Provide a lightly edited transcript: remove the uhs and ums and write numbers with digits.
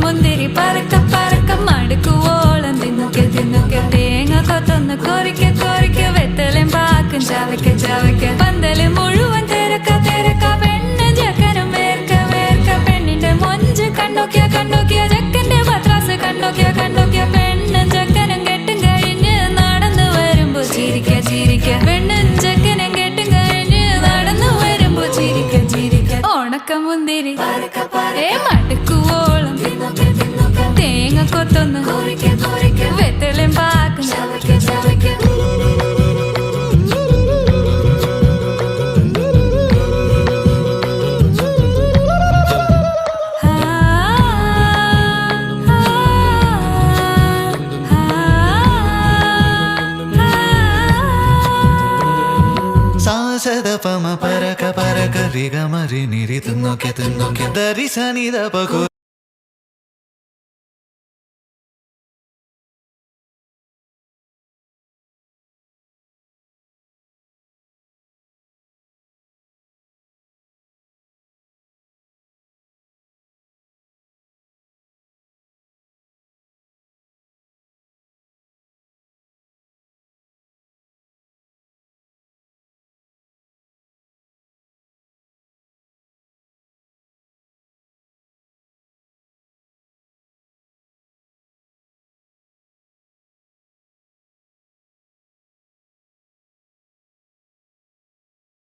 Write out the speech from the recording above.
മുന്തിരി പറക്ക പറക്ക മടുക്കുവോളം തിന്നുക്കെ തിന്നുക്കെ തേങ്ങ കൊത്തൊന്ന് കൊറിക്ക കൊറിക്ക വെത്തലും പാക്കും ചവയ്ക്ക ചവയ്ക്ക പന്തല് മുഴുവൻ തിരക്ക തിരക്ക പെണ്ണ് ജക്കനും വേർക്ക വേർക്ക പെണ്ണിന്റെ മൊഞ്ച് കണ്ടോക്കിയ കണ്ടോക്കിയ ജക്കന്റെ പത്രാസ് കണ്ടോക്കിയ കണ്ടോക്കിയ പെണ്ണും ജക്കനും കെട്ടും കഴിഞ്ഞ് നടന്നു വരുമ്പോ ചിരിക്ക ചിരിക്ക പെണ്ണും ജക്കനും കെട്ടും കഴിഞ്ഞ് നടന്നു വരുമ്പോ ചിരിക്ക ചിരിക്ക ഉണക്ക മുന്തിരി മടുക്കുവോളം തേങ്ങ കൊത്തൊന്ന് വെത്തലും പാക്കും സാസദപമ പരക പരക രിഗമരി നിരി തിന്നോക്കെ തിന്നോക്കെ ദരി സനിദ പകു